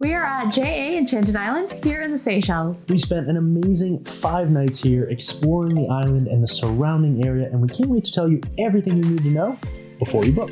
We are at JA Enchanted Island here in the Seychelles. We spent an amazing 5 nights here exploring the island and the surrounding area, and we can't wait to tell you everything you need to know before you book.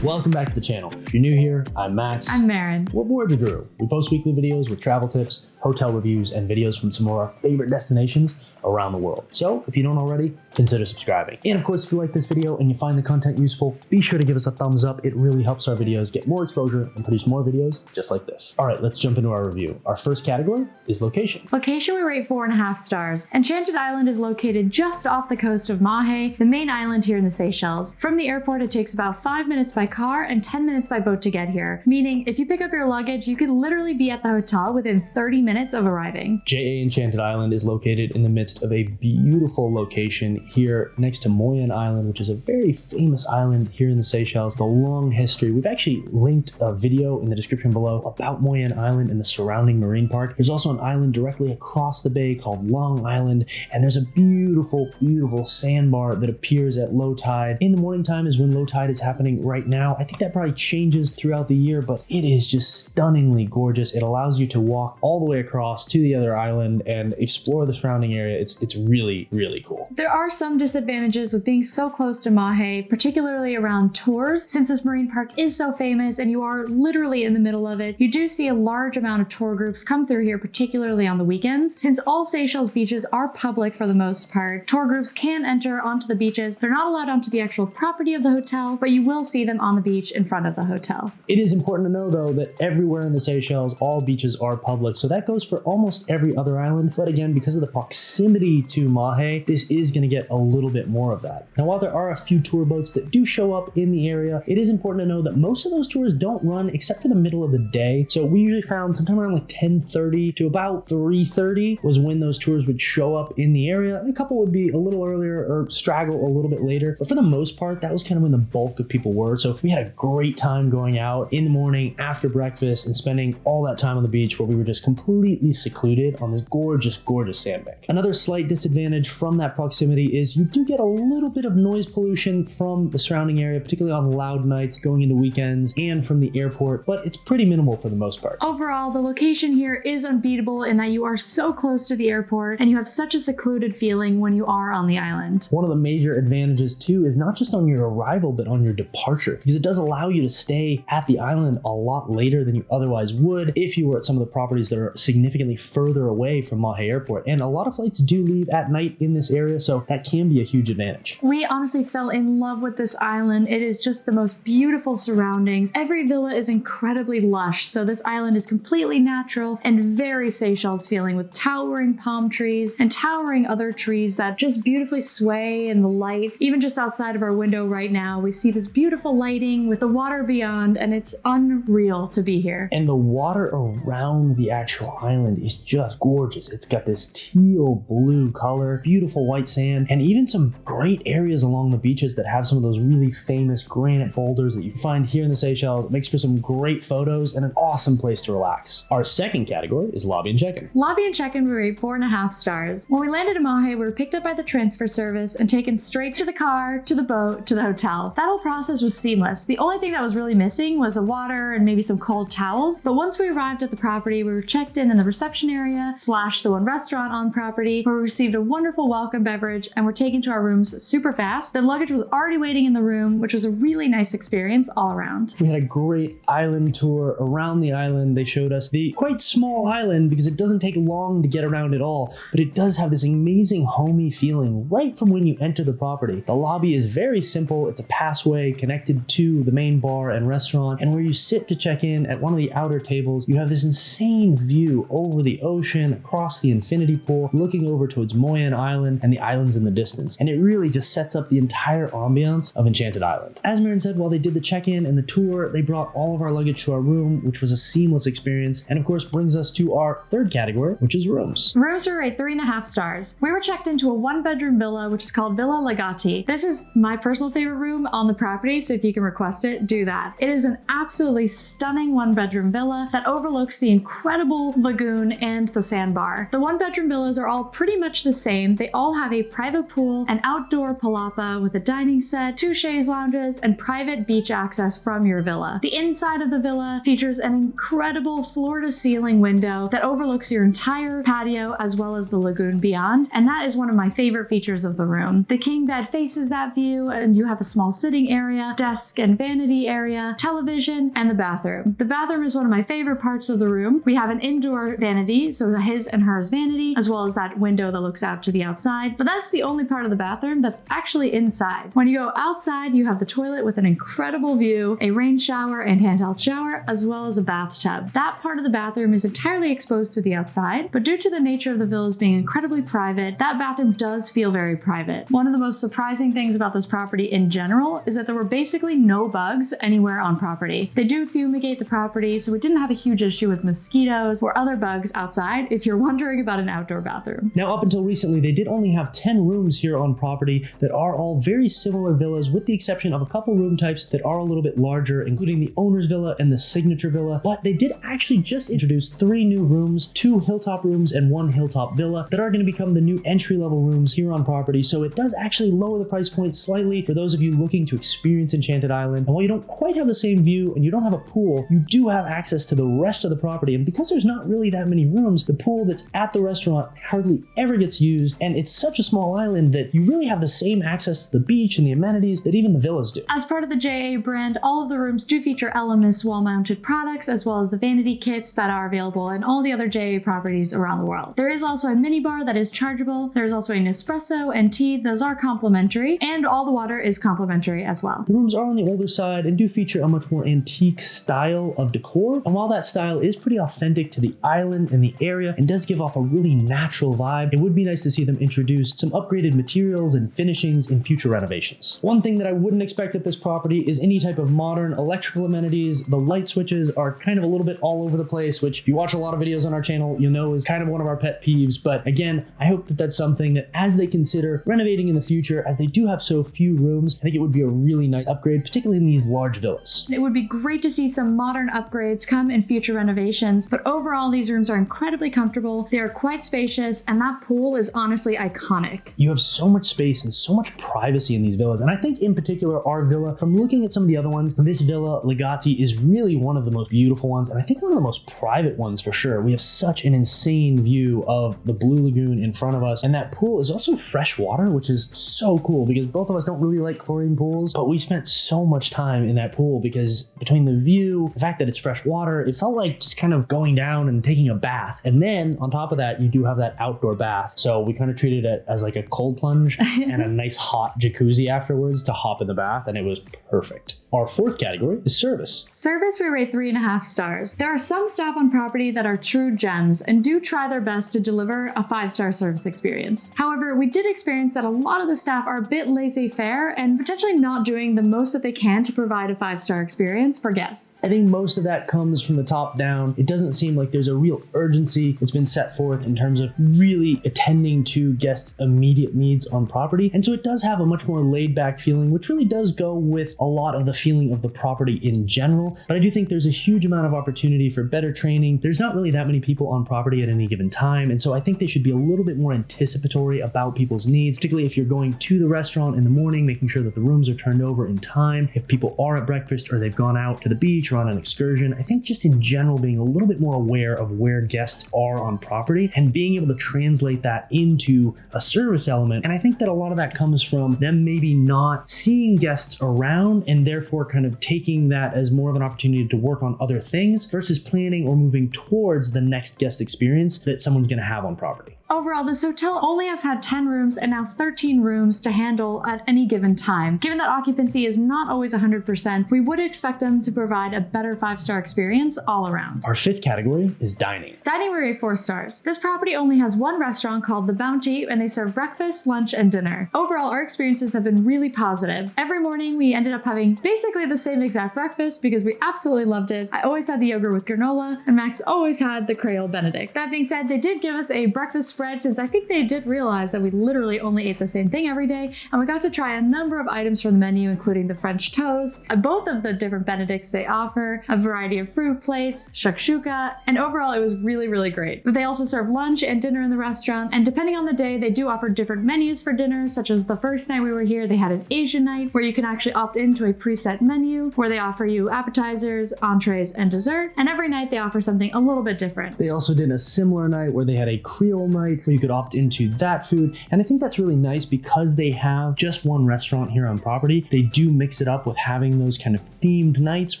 Welcome back to the channel. If you're new here, I'm Max. I'm Marin. We're Voyager Guru. We post weekly videos with travel tips, hotel reviews, and videos from some of our favorite destinations around the world. So if you don't already, consider subscribing. And of course, if you like this video and you find the content useful, be sure to give us a thumbs up. It really helps our videos get more exposure and produce more videos just like this. All right, let's jump into our review. Our first category is location. Location, we rate 4.5 stars. Enchanted Island is located just off the coast of Mahé, the main island here in the Seychelles. From the airport, it takes about 5 minutes by car and 10 minutes by boat to get here, meaning if you pick up your luggage, you can literally be at the hotel within 30 minutes of arriving. JA Enchanted Island is located in the midst of a beautiful location here next to Moyenne Island, which is a very famous island here in the Seychelles, with a long history. We've actually linked a video in the description below about Moyenne Island and the surrounding marine park. There's also an island directly across the bay called Long Island, and there's a beautiful, beautiful sandbar that appears at low tide. In the morning time is when low tide is happening right now. I think that probably changes throughout the year, but it is just stunningly gorgeous. It allows you to walk all the way across to the other island and explore the surrounding area. It's really, really cool. There are some disadvantages with being so close to Mahé, particularly around tours. Since this marine park is so famous and you are literally in the middle of it, you do see a large amount of tour groups come through here, particularly on the weekends. Since all Seychelles beaches are public for the most part, tour groups can enter onto the beaches. They're not allowed onto the actual property of the hotel, but you will see them on the beach in front of the hotel. It is important to know though that everywhere in the Seychelles, all beaches are public. So that goes for almost every other island. But again, because of the proximity to Mahé, this is going to get a little bit more of that. Now, while there are a few tour boats that do show up in the area, it is important to know that most of those tours don't run except for the middle of the day. So we usually found sometime around like 10:30 to about 3:30 was when those tours would show up in the area. And a couple would be a little earlier or straggle a little bit later. But for the most part, that was kind of when the bulk of people were. So we had a great time going out in the morning after breakfast and spending all that time on the beach where we were just completely secluded on this gorgeous, gorgeous sandbank. Another slight disadvantage from that proximity is you do get a little bit of noise pollution from the surrounding area, particularly on loud nights going into weekends and from the airport, but it's pretty minimal for the most part. Overall, the location here is unbeatable in that you are so close to the airport and you have such a secluded feeling when you are on the island. One of the major advantages too is not just on your arrival, but on your departure, because it does allow you to stay at the island a lot later than you otherwise would if you were at some of the properties that are significantly further away from Mahé Airport. And a lot of flights do leave at night in this area, so that can be a huge advantage. We honestly fell in love with this island. It is just the most beautiful surroundings. Every villa is incredibly lush, so this island is completely natural and very Seychelles feeling, with towering palm trees and towering other trees that just beautifully sway in the light. Even just outside of our window right now, we see this beautiful lighting with the water beyond, and it's unreal to be here. And the water around the actual island is just gorgeous. It's got this teal blue color, beautiful white sand, and even some great areas along the beaches that have some of those really famous granite boulders that you find here in the Seychelles. It makes for some great photos and an awesome place to relax. Our second category is lobby and check-in. Lobby and check-in, we rate 4.5 stars. When we landed in Mahé, we were picked up by the transfer service and taken straight to the car, to the boat, to the hotel. That whole process was seamless. The only thing that was really missing was a water and maybe some cold towels. But once we arrived at the property, we were checked in the reception area / the one restaurant on property, where we received a wonderful welcome beverage and were taken to our rooms super fast. The luggage was already waiting in the room, which was a really nice experience all around. We had a great island tour around the island. They showed us the quite small island because it doesn't take long to get around at all, but it does have this amazing homey feeling right from when you enter the property. The lobby is very simple. It's a passway connected to the main bar and restaurant, and where you sit to check in at one of the outer tables, you have this insane view over the ocean, across the infinity pool, looking over towards Moyenne Island and the islands in the distance. And it really just sets up the entire ambiance of Enchanted Island. As Marin said, while they did the check-in and the tour, they brought all of our luggage to our room, which was a seamless experience, and of course brings us to our third category, which is rooms. Rooms were rate 3.5 stars. We were checked into a 1-bedroom villa, which is called Villa Legati. This is my personal favorite room on the property, so if you can request it, do that. It is an absolutely stunning 1-bedroom villa that overlooks the incredible lagoon and the sandbar. The 1-bedroom villas are all pretty pretty much the same. They all have a private pool, an outdoor palapa with a dining set, 2 chaise lounges, and private beach access from your villa. The inside of the villa features an incredible floor-to-ceiling window that overlooks your entire patio as well as the lagoon beyond, and that is one of my favorite features of the room. The king bed faces that view, and you have a small sitting area, desk and vanity area, television, and the bathroom. The bathroom is one of my favorite parts of the room. We have an indoor vanity, so his and hers vanity, as well as that window that looks out to the outside, but that's the only part of the bathroom that's actually inside. When you go outside, you have the toilet with an incredible view, a rain shower and handheld shower, as well as a bathtub. That part of the bathroom is entirely exposed to the outside, but due to the nature of the villas being incredibly private, that bathroom does feel very private. One of the most surprising things about this property in general is that there were basically no bugs anywhere on property. They do fumigate the property, so we didn't have a huge issue with mosquitoes or other bugs outside, if you're wondering about an outdoor bathroom. Now, up until recently, they did only have 10 rooms here on property that are all very similar villas, with the exception of a couple room types that are a little bit larger, including the owner's villa and the signature villa. But they did actually just introduce 3 new rooms, 2 hilltop rooms and 1 hilltop villa that are going to become the new entry-level rooms here on property. So it does actually lower the price point slightly for those of you looking to experience Enchanted Island. And while you don't quite have the same view and you don't have a pool, you do have access to the rest of the property. And because there's not really that many rooms, the pool that's at the restaurant hardly ever gets used, and it's such a small island that you really have the same access to the beach and the amenities that even the villas do. As part of the JA brand, all of the rooms do feature LMS wall-mounted products, as well as the vanity kits that are available in all the other JA properties around the world. There is also a minibar that is chargeable. There's also an espresso and tea. Those are complimentary, and all the water is complimentary as well. The rooms are on the older side and do feature a much more antique style of decor, and while that style is pretty authentic to the island and the area and does give off a really natural vibe, it would be nice to see them introduce some upgraded materials and finishings in future renovations. One thing that I wouldn't expect at this property is any type of modern electrical amenities. The light switches are kind of a little bit all over the place, which if you watch a lot of videos on our channel, you'll know is kind of one of our pet peeves. But again, I hope that that's something that as they consider renovating in the future, as they do have so few rooms, I think it would be a really nice upgrade, particularly in these large villas. It would be great to see some modern upgrades come in future renovations, but overall these rooms are incredibly comfortable. They are quite spacious, and that pool is honestly iconic. You have so much space and so much privacy in these villas, and I think in particular our villa, from looking at some of the other ones, this villa Legati is really one of the most beautiful ones, and I think one of the most private ones for sure. We have such an insane view of the Blue Lagoon in front of us, and that pool is also fresh water, which is so cool because both of us don't really like chlorine pools, but we spent so much time in that pool because between the view, the fact that it's fresh water, it felt like just kind of going down and taking a bath. And then on top of that, you do have that outdoor bath. So we kind of treated it as like a cold plunge and a nice hot jacuzzi afterwards to hop in the bath, and it was perfect. Our fourth category is service. Service we rate 3.5 stars. There are some staff on property that are true gems and do try their best to deliver a 5-star service experience. However, we did experience that a lot of the staff are a bit laissez-faire and potentially not doing the most that they can to provide a 5-star experience for guests. I think most of that comes from the top down. It doesn't seem like there's a real urgency that's been set forth in terms of really attending to guests' immediate needs on property. And so it does have a much more laid back feeling, which really does go with a lot of the feeling of the property in general. But I do think there's a huge amount of opportunity for better training. There's not really that many people on property at any given time. And so I think they should be a little bit more anticipatory about people's needs, particularly if you're going to the restaurant in the morning, making sure that the rooms are turned over in time. If people are at breakfast or they've gone out to the beach or on an excursion, I think just in general being a little bit more aware of where guests are on property and being able to translate that into a service element. And I think that a lot of that comes from them maybe not seeing guests around and therefore kind of taking that as more of an opportunity to work on other things versus planning or moving towards the next guest experience that someone's going to have on property. Overall, this hotel only has had 10 rooms and now 13 rooms to handle at any given time. Given that occupancy is not always 100%, we would expect them to provide a better 5-star experience all around. Our fifth category is dining. Dining we rate 4 stars. This property only has one restaurant called The Bounty, and they serve breakfast, lunch, and dinner. Overall, our experiences have been really positive. Every morning we ended up having basically the same exact breakfast because we absolutely loved it. I always had the yogurt with granola, and Max always had the Creole Benedict. That being said, they did give us a breakfast spread spread since I think they did realize that we literally only ate the same thing every day, and we got to try a number of items from the menu, including the French toast, both of the different Benedicts they offer, a variety of fruit plates, shakshuka, and overall it was really, really great. But they also serve lunch and dinner in the restaurant, and depending on the day, they do offer different menus for dinner, such as the first night we were here, they had an Asian night where you can actually opt into a preset menu where they offer you appetizers, entrees, and dessert, and every night they offer something a little bit different. They also did a similar night where they had a Creole night where you could opt into that food, and I think that's really nice because they have just one restaurant here on property. They do mix it up with having those kind of themed nights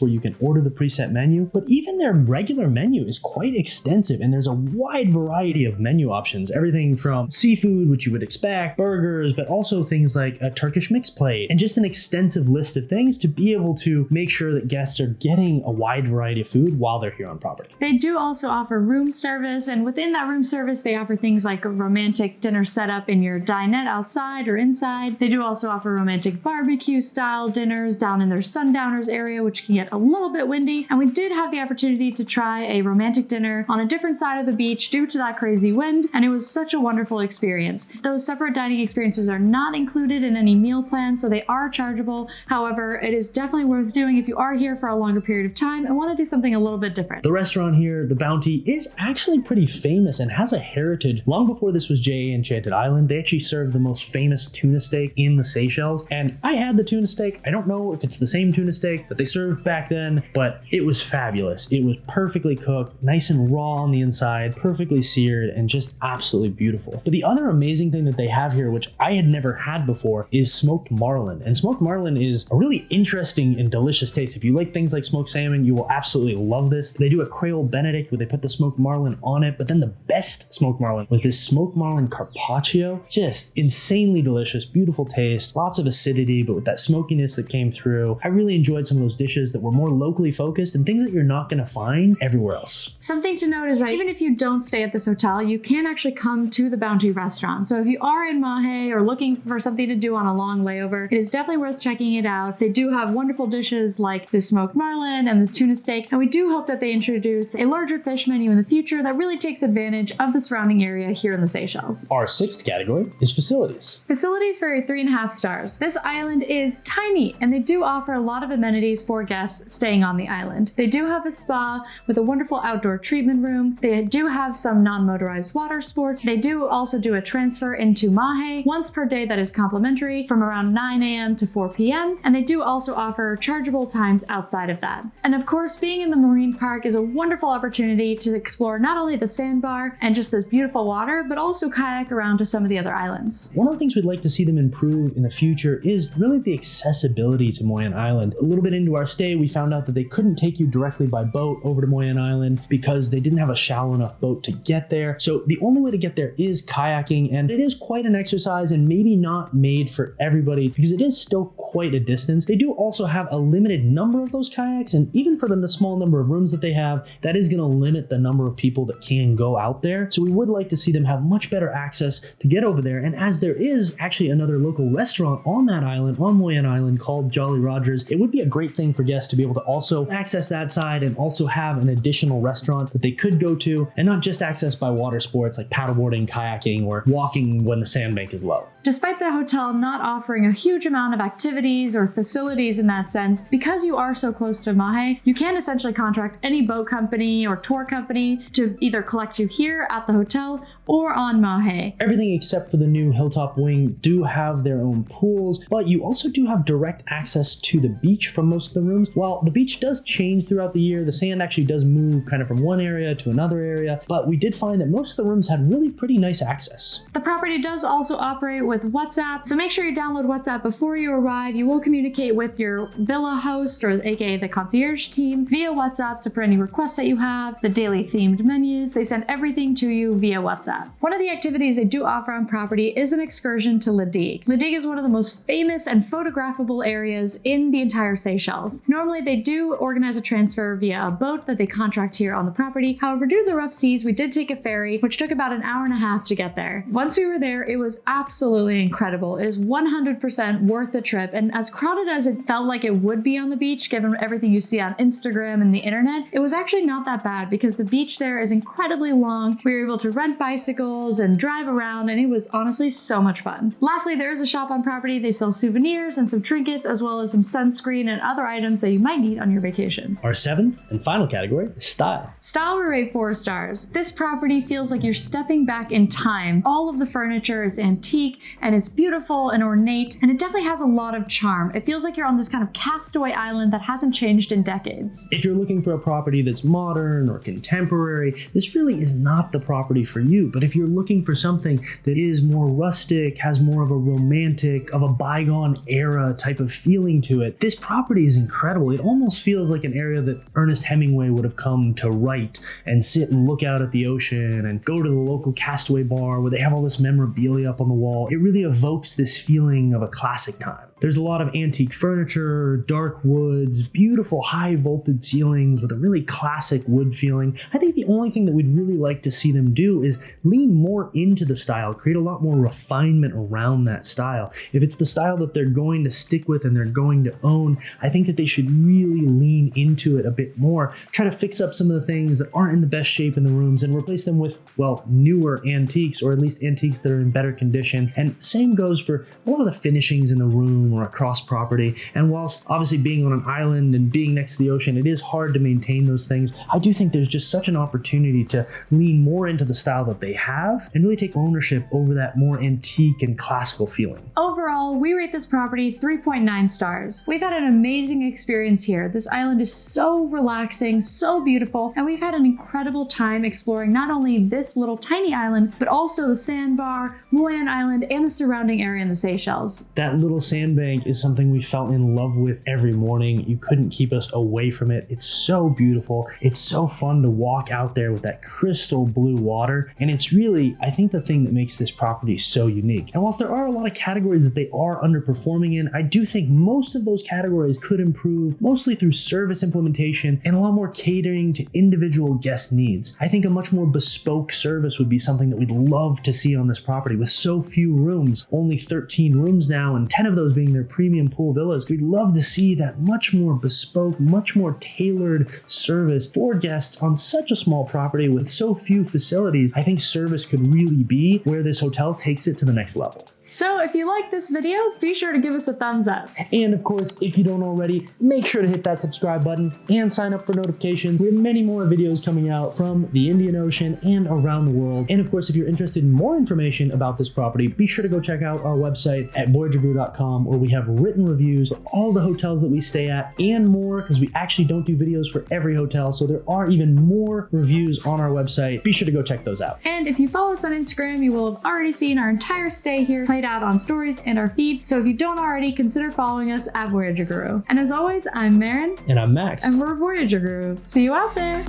where you can order the preset menu, but even their regular menu is quite extensive and there's a wide variety of menu options. Everything from seafood, which you would expect, burgers, but also things like a Turkish mixed plate and just an extensive list of things to be able to make sure that guests are getting a wide variety of food while they're here on property. They do also offer room service, and within that room service, they offer things like a romantic dinner setup in your dinette outside or inside. They do also offer romantic barbecue style dinners down in their sundowners area, which can get a little bit windy. And we did have the opportunity to try a romantic dinner on a different side of the beach due to that crazy wind, and it was such a wonderful experience. Those separate dining experiences are not included in any meal plan, so they are chargeable. However, it is definitely worth doing if you are here for a longer period of time and want to do something a little bit different. The restaurant here, the Bounty, is actually pretty famous and has a heritage. Long before this was JA Enchanted Island, they actually served the most famous tuna steak in the Seychelles, and I had the tuna steak. I don't know if it's the same tuna steak that they served back then, but it was fabulous. It was perfectly cooked, nice and raw on the inside, perfectly seared, and just absolutely beautiful. But the other amazing thing that they have here, which I had never had before, is smoked marlin. And smoked marlin is a really interesting and delicious taste. If you like things like smoked salmon, you will absolutely love this. They do a Creole Benedict where they put the smoked marlin on it, but then the best smoked marlin was this smoked marlin carpaccio. Just insanely delicious, beautiful taste, lots of acidity, but with that smokiness that came through. I really enjoyed some of those dishes that were more locally focused and things that you're not going to find everywhere else. Something to note is that even if you don't stay at this hotel, you can actually come to the Bounty restaurant. So if you are in Mahé or looking for something to do on a long layover, it is definitely worth checking it out. They do have wonderful dishes like the smoked marlin and the tuna steak, and we do hope that they introduce a larger fish menu in the future that really takes advantage of the surrounding area here in the Seychelles. Our sixth category is facilities. Facilities for a 3.5 stars. This island is tiny, and they do offer a lot of amenities for guests staying on the island. They do have a spa with a wonderful outdoor treatment room. They do have some non-motorized water sports. They do also do a transfer into Mahé once per day that is complimentary from around 9 a.m. to 4 p.m. And they do also offer chargeable times outside of that. And of course, being in the marine park is a wonderful opportunity to explore not only the sandbar and just this beautiful water, but also kayak around to some of the other islands. One of the things we'd like to see them improve in the future is really the accessibility to Moyenne Island. A little bit into our stay, we found out that they couldn't take you directly by boat over to Moyenne Island because they didn't have a shallow enough boat to get there. So the only way to get there is kayaking, and it is quite an exercise and maybe not made for everybody because it is still quite a distance. They do also have a limited number of those kayaks, and even for the small number of rooms that they have, that is going to limit the number of people that can go out there. So we would like to see them have much better access to get over there. And as there is actually another local restaurant on that island, on Moyenne Island, called Jolly Rogers, it would be a great thing for guests to be able to also access that side and also have an additional restaurant that they could go to and not just access by water sports like paddleboarding, kayaking, or walking when the sandbank is low. Despite the hotel not offering a huge amount of activities or facilities in that sense, because you are so close to Mahé, you can essentially contract any boat company or tour company to either collect you here at the hotel or on Mahé. Everything except for the new Hilltop Wing do have their own pools, but you also do have direct access to the beach from most of the rooms. While the beach does change throughout the year, the sand actually does move kind of from one area to another area, but we did find that most of the rooms had really pretty nice access. The property does also operate with WhatsApp, so make sure you download WhatsApp before you arrive. You will communicate with your villa host, or aka the concierge team, via WhatsApp. So for any requests that you have, the daily themed menus, they send everything to you via WhatsApp. One of the activities they do offer on property is an excursion to Le Digue. Le Digue is one of the most famous and photographable areas in the entire Seychelles. Normally they do organize a transfer via a boat that they contract here on the property. However, due to the rough seas, we did take a ferry, which took about an hour and a half to get there. Once we were there, it was absolutely incredible. It is 100% worth the trip, and as crowded as it felt like it would be on the beach, given everything you see on Instagram and the internet, it was actually not that bad because the beach there is incredibly long. We were able to rent bicycles bicycles and drive around, and it was honestly so much fun. Lastly, there is a shop on property. They sell souvenirs and some trinkets, as well as some sunscreen and other items that you might need on your vacation. Our seventh and final category is style. Style, we rate 4 stars. This property feels like you're stepping back in time. All of the furniture is antique and it's beautiful and ornate, and it definitely has a lot of charm. It feels like you're on this kind of castaway island that hasn't changed in decades. If you're looking for a property that's modern or contemporary, this really is not the property for you. But if you're looking for something that is more rustic, has more of a romantic, of a bygone era type of feeling to it, this property is incredible. It almost feels like an area that Ernest Hemingway would have come to write and sit and look out at the ocean and go to the local castaway bar where they have all this memorabilia up on the wall. It really evokes this feeling of a classic time. There's a lot of antique furniture, dark woods, beautiful high vaulted ceilings with a really classic wood feeling. I think the only thing that we'd really like to see them do is lean more into the style, create a lot more refinement around that style. If it's the style that they're going to stick with and they're going to own, I think that they should really lean into it a bit more, try to fix up some of the things that aren't in the best shape in the rooms and replace them with, well, newer antiques, or at least antiques that are in better condition. And same goes for a lot of the finishings in the room or across property. And whilst obviously being on an island and being next to the ocean, it is hard to maintain those things, I do think there's just such an opportunity to lean more into the style that they have and really take ownership over that more antique and classical feeling. Overall, we rate this property 3.9 stars. We've had an amazing experience here. This island is so relaxing, so beautiful, and we've had an incredible time exploring not only this little tiny island, but also the sandbar, Moyenne Island, and the surrounding area in the Seychelles. That little sandbank is something we fell in love with every morning. You couldn't keep us away from it. It's so beautiful. It's so fun to walk out there with that crystal blue water. And it's really, I think, the thing that makes this property so unique. And whilst there are a lot of categories that they are underperforming in, I do think most of those categories could improve, mostly through service implementation and a lot more catering to individual guest needs. I think a much more bespoke service would be something that we'd love to see on this property. With so few rooms, only 13 rooms now, and 10 of those being their premium pool villas, we'd love to see that much more bespoke, much more tailored service for guests on such a small property with so few facilities. I think service could really be where this hotel takes it to the next level. So if you like this video, be sure to give us a thumbs up. And of course, if you don't already, make sure to hit that subscribe button and sign up for notifications. We have many more videos coming out from the Indian Ocean and around the world. And of course, if you're interested in more information about this property, be sure to go check out our website at voyagerguru.com, where we have written reviews for all the hotels that we stay at and more, because we actually don't do videos for every hotel. So there are even more reviews on our website. Be sure to go check those out. And if you follow us on Instagram, you will have already seen our entire stay here played out on stories and our feed. So if you don't already, consider following us at Voyager Guru. And as always, I'm Maren. And I'm Max. And we're Voyager Guru. See you out there.